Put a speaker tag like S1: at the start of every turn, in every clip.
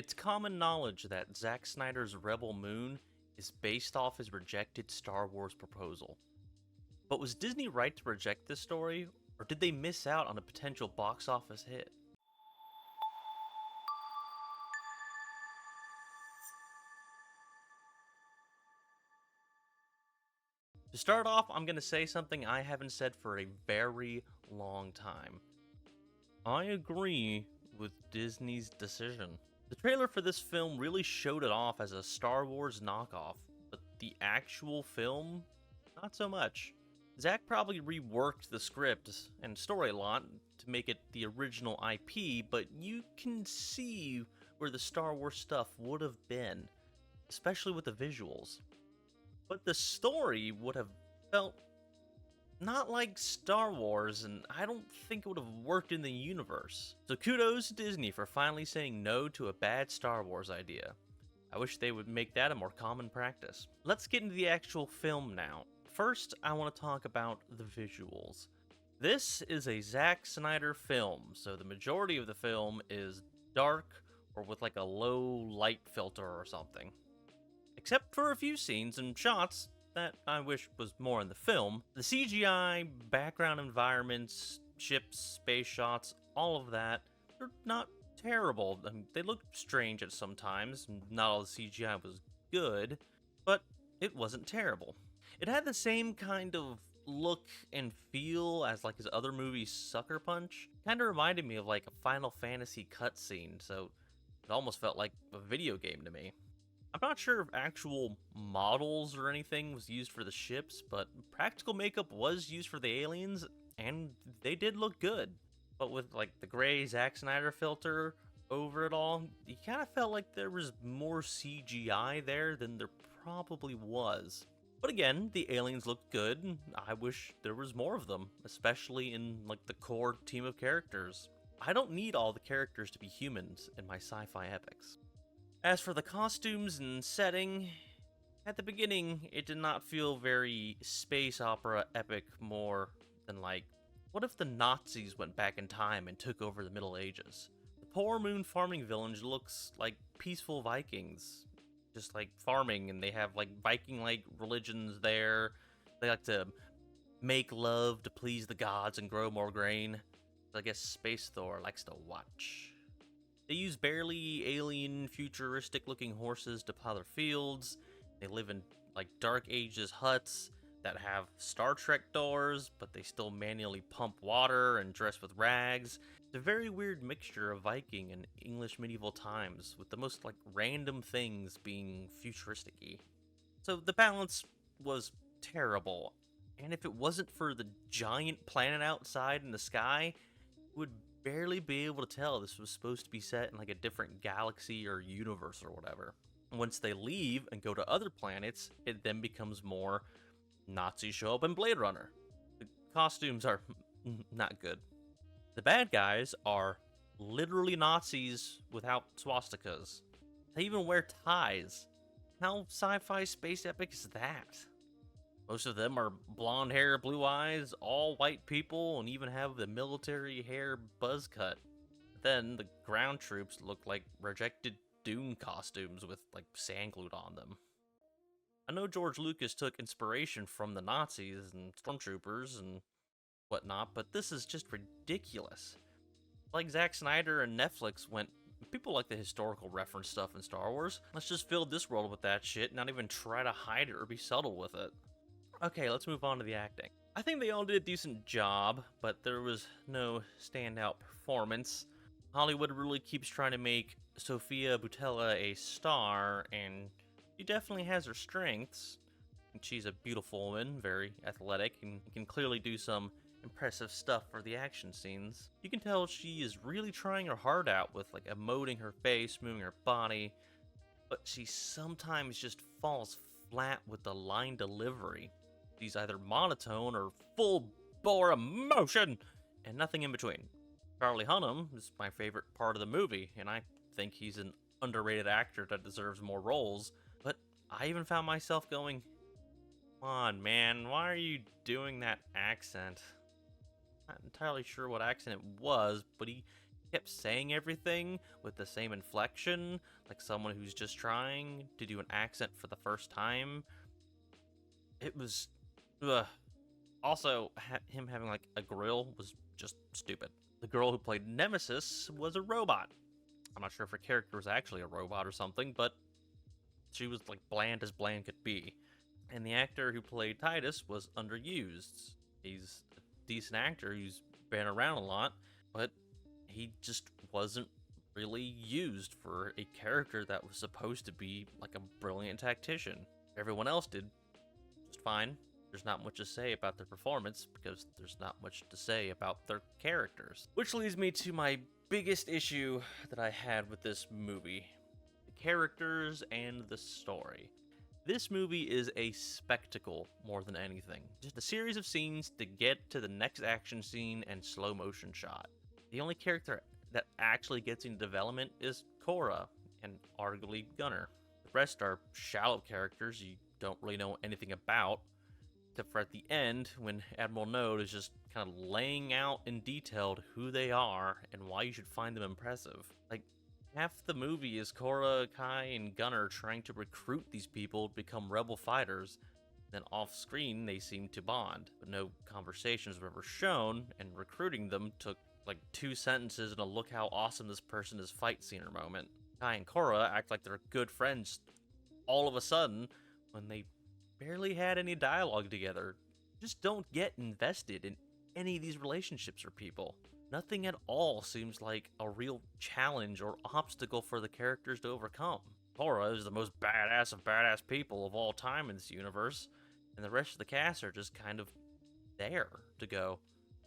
S1: It's common knowledge that Zack Snyder's Rebel Moon is based off his rejected Star Wars proposal. But was Disney right to reject this story, or did they miss out on a potential box office hit? To start off, I'm going to say something I haven't said for a very long time. I agree with Disney's decision. The trailer for this film really showed it off as a Star Wars knockoff, but the actual film, not so much. Zack probably reworked the script and story a lot to make it the original IP, but you can see where the Star Wars stuff would have been, especially with the visuals. But the story would have felt not like Star Wars, and I don't think it would have worked in the universe. So kudos to Disney for finally saying no to a bad Star Wars idea. I wish they would make that a more common practice. Let's get into the actual film now. First, I want to talk about the visuals. This is a Zack Snyder film, so the majority of the film is dark or with like a low light filter or something. Except for a few scenes and shots that I wish was more in the film. The CGI, background environments, ships, space shots, all of that, they're not terrible. I mean, they look strange at some times. Not all the CGI was good, but it wasn't terrible. It had the same kind of look and feel as like his other movie Sucker Punch. Kind of reminded me of like a Final Fantasy cutscene, so it almost felt like a video game to me. I'm not sure if actual models or anything was used for the ships, but practical makeup was used for the aliens, and they did look good. But with like the gray Zack Snyder filter over it all, you kind of felt like there was more CGI there than there probably was. But again, the aliens looked good, and I wish there was more of them, especially in like the core team of characters. I don't need all the characters to be humans in my sci-fi epics. As for the costumes and setting, at the beginning, it did not feel very space opera epic more than like, what if the Nazis went back in time and took over the Middle Ages? The poor moon farming village looks like peaceful Vikings, just like farming, and they have like Viking-like religions there. They like to make love to please the gods and grow more grain. I guess Space Thor likes to watch. They use barely alien, futuristic-looking horses to plow their fields. They live in, like, Dark Ages huts that have Star Trek doors, but they still manually pump water and dress with rags. It's a very weird mixture of Viking and English medieval times, with the most, like, random things being futuristic-y. So the balance was terrible, and if it wasn't for the giant planet outside in the sky, it would barely be able to tell this was supposed to be set in like a different galaxy or universe or whatever. Once they leave and go to other planets, it then becomes more Nazis show up in Blade Runner. The costumes are not good. The bad guys are literally Nazis without swastikas. They even wear ties. How sci-fi space epic is that? Most of them are blonde hair, blue eyes, all white people, and even have the military hair buzz cut. Then the ground troops look like rejected Dune costumes with like sand glued on them. I know George Lucas took inspiration from the Nazis and stormtroopers and whatnot, but this is just ridiculous. Like Zack Snyder and Netflix went, people like the historical reference stuff in Star Wars. Let's just fill this world with that shit, not even try to hide it or be subtle with it. Okay, let's move on to the acting. I think they all did a decent job, but there was no standout performance. Hollywood really keeps trying to make Sofia Boutella a star, and she definitely has her strengths. She's a beautiful woman, very athletic, and can clearly do some impressive stuff for the action scenes. You can tell she is really trying her heart out with like emoting her face, moving her body, but she sometimes just falls flat with the line delivery. She's either monotone or full-bore emotion, and nothing in between. Charlie Hunnam is my favorite part of the movie, and I think he's an underrated actor that deserves more roles, but I even found myself going, come on, man, why are you doing that accent? Not entirely sure what accent it was, but he Kept saying everything with the same inflection, like someone who's just trying to do an accent for the first time. It was. Ugh. Also, him having like a grill was just stupid. The girl who played Nemesis was a robot. I'm not sure if her character was actually a robot or something, but she was like bland as bland could be. And the actor who played Titus was underused. He's a decent actor who's been around a lot, but he just wasn't really used for a character that was supposed to be like a brilliant tactician. Everyone else did just fine. There's not much to say about their performance because there's not much to say about their characters. Which leads me to my biggest issue that I had with this movie: the characters and the story. This movie is a spectacle more than anything. Just a series of scenes to get to the next action scene and slow motion shot. The only character that actually gets into development is Korra and arguably Gunner. The rest are shallow characters you don't really know anything about, except for at the end when Admiral Node is just kind of laying out in detail who they are and why you should find them impressive. Like, half the movie is Korra, Kai, and Gunner trying to recruit these people to become rebel fighters. Then off screen, they seem to bond, but no conversations were ever shown, and recruiting them took like 2 sentences and a look how awesome this person is fight scener moment. Kai and Korra act like they're good friends all of a sudden when they barely had any dialogue together. Just don't get invested in any of these relationships or people. Nothing at all seems like a real challenge or obstacle for the characters to overcome. Korra is the most badass of badass people of all time in this universe, and the rest of the cast are just kind of there to go,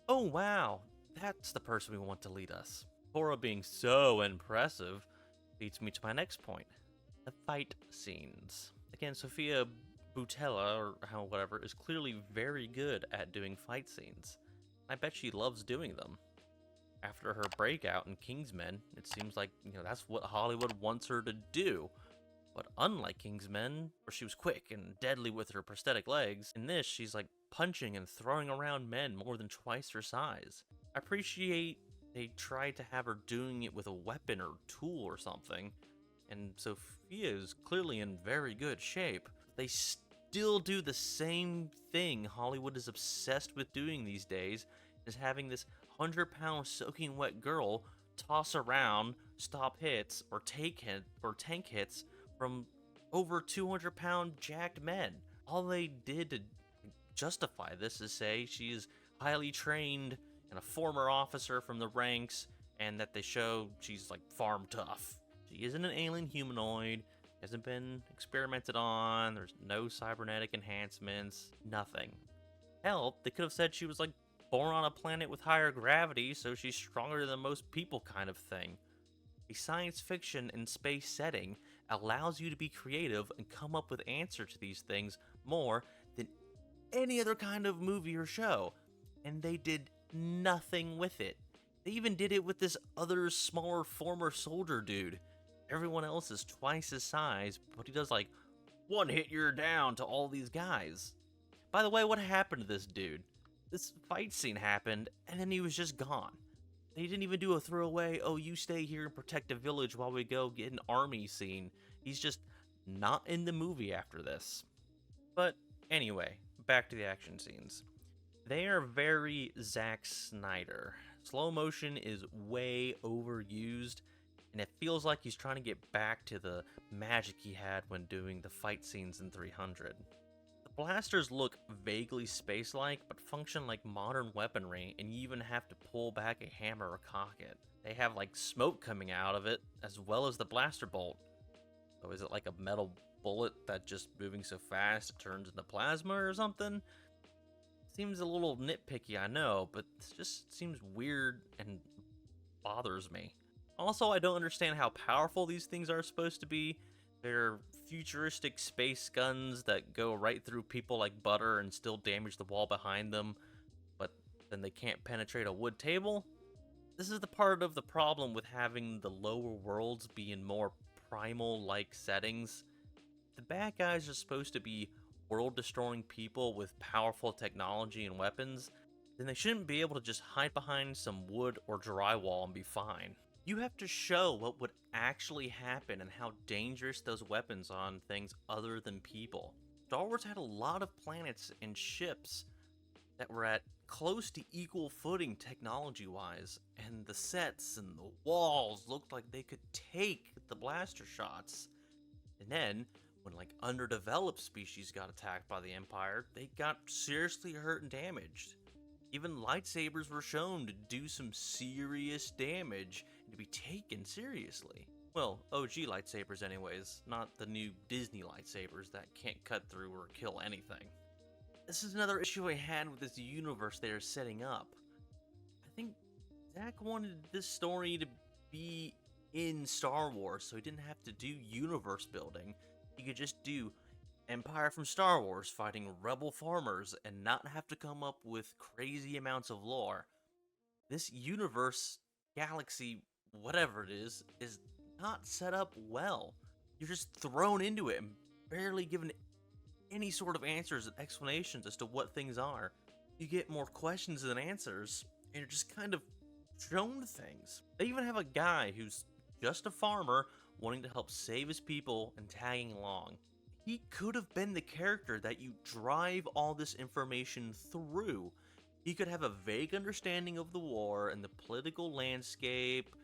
S1: oh wow, that's the person we want to lead us. Korra being so impressive leads me to my next point: the fight scenes. Again, Sophia Boutella, or whatever, is clearly very good at doing fight scenes. I bet she loves doing them. After her breakout in Kingsmen, it seems like, that's what Hollywood wants her to do. But unlike Kingsmen, where she was quick and deadly with her prosthetic legs, in this she's like punching and throwing around men more than twice her size. I appreciate they tried to have her doing it with a weapon or tool or something, and Sophia is clearly in very good shape. They still do the same thing Hollywood is obsessed with doing these days, is having this 100-pound soaking wet girl toss around, stop hits, or tank hits from over 200-pound jacked men. All they did to justify this is say she is highly trained and a former officer from the ranks, and that they show she's like farm tough. She isn't an alien humanoid, hasn't been experimented on, there's no cybernetic enhancements, nothing. Hell, they could have said she was like born on a planet with higher gravity, so she's stronger than most people kind of thing. A science fiction and space setting allows you to be creative and come up with answers to these things more than any other kind of movie or show, and they did nothing with it. They even did it with this other smaller former soldier dude. Everyone else is twice his size, but he does like one hit you're down to all these guys. By the way, what happened to this dude? This fight scene happened, and then he was just gone. They didn't even do a throwaway, oh, you stay here and protect the village while we go get an army scene. He's just not in the movie after this. But anyway, back to the action scenes. They are very Zack Snyder. Slow motion is way overused, and it feels like he's trying to get back to the magic he had when doing the fight scenes in 300. The blasters look vaguely space-like, but function like modern weaponry, and you even have to pull back a hammer or cock it. They have like smoke coming out of it, as well as the blaster bolt. So is it like a metal bullet that just moving so fast it turns into plasma or something? Seems a little nitpicky, I know, but it just seems weird and bothers me. Also, I don't understand how powerful these things are supposed to be. They're futuristic space guns that go right through people like butter and still damage the wall behind them, but then they can't penetrate a wood table? This is the part of the problem with having the lower worlds be in more primal-like settings. The bad guys are supposed to be world-destroying people with powerful technology and weapons. then they shouldn't be able to just hide behind some wood or drywall and be fine. You have to show what would actually happen and how dangerous those weapons are on things other than people. Star Wars had a lot of planets and ships that were at close to equal footing technology wise, and the sets and the walls looked like they could take the blaster shots. And then, when like underdeveloped species got attacked by the Empire, they got seriously hurt and damaged. Even lightsabers were shown to do some serious damage and to be taken seriously. Well, OG lightsabers anyways, not the new Disney lightsabers that can't cut through or kill anything. This is another issue I had with this universe they are setting up. I think Zack wanted this story to be in Star Wars, so he didn't have to do universe building. He could just do Empire from Star Wars fighting rebel farmers and not have to come up with crazy amounts of lore. This universe, galaxy, whatever it is not set up well. You're just thrown into it and barely given any sort of answers and explanations as to what things are. You get more questions than answers, and you're just kind of shown things. They even have a guy who's just a farmer wanting to help save his people and tagging along. He could have been the character that you drive all this information through. He could have a vague understanding of the war and the political landscape,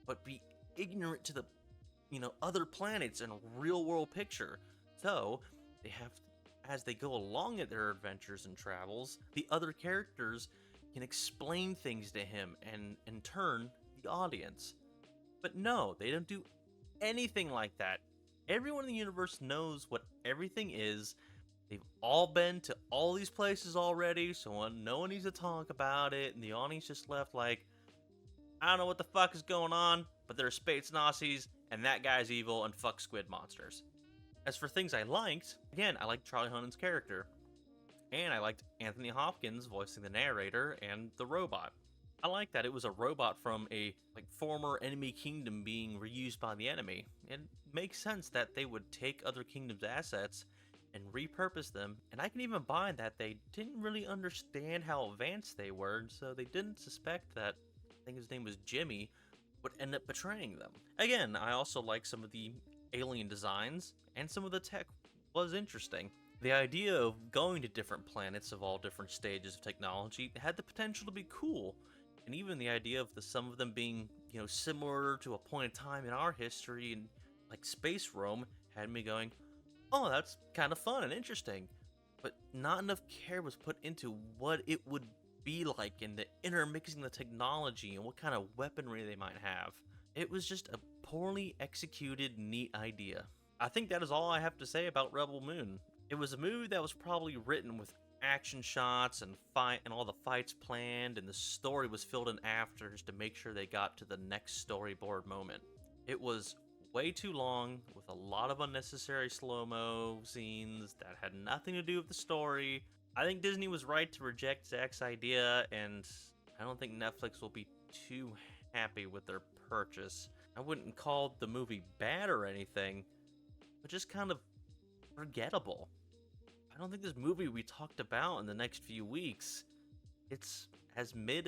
S1: but be ignorant to the, other planets and real world picture. So, they have, as they go along at their adventures and travels, the other characters can explain things to him and, in turn, the audience. But no, they don't do anything like that. Everyone in the universe knows what everything is. They've all been to all these places already, so no one needs to talk about it, and the audience just left like, I don't know what the fuck is going on, but there are space Nazis, and that guy's evil, and fuck squid monsters. As for things I liked, again, I liked Charlie Hunnam's character, and I liked Anthony Hopkins voicing the narrator and the robot. I like that it was a robot from a former enemy kingdom being reused by the enemy. It makes sense that they would take other kingdoms' assets and repurpose them, and I can even buy that they didn't really understand how advanced they were, and so they didn't suspect that, I think his name was Jimmy, would end up betraying them. Again, I also like some of the alien designs, and some of the tech was interesting. The idea of going to different planets of all different stages of technology had the potential to be cool, and even the idea of some of them being, similar to a point in time in our history and space Rome had me going, oh, that's kind of fun and interesting. But not enough care was put into what it would be like and the intermixing the technology and what kind of weaponry they might have. It was just a poorly executed, neat idea. I think that is all I have to say about Rebel Moon. It was a movie that was probably written with action shots and all the fights planned, and the story was filled in after just to make sure they got to the next storyboard moment. It was way too long with a lot of unnecessary slow-mo scenes that had nothing to do with the story. I think Disney was right to reject Zack's idea, and I don't think Netflix will be too happy with their purchase. I wouldn't call the movie bad or anything, but just kind of forgettable. I don't think this movie we talked about in the next few weeks, it's as mid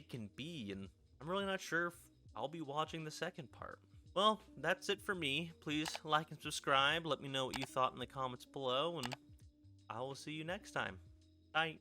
S1: can be, and I'm really not sure if I'll be watching the second part. Well, that's it for me. Please like and subscribe. Let me know what you thought in the comments below, and I will see you next time. Bye.